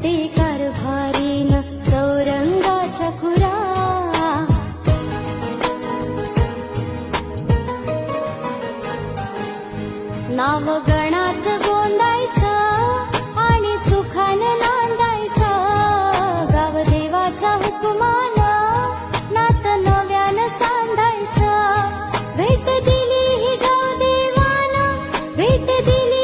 ते कारभारीन चौरंगाच्या खुरा. नाव गणाचं गोंदायचं आणि सुखानं नांदायचं. गाव देवाच्या हुकुमानं नातं नव्यानं सांधायचं. भेट दिली ही गाव देवानं, भेट दिली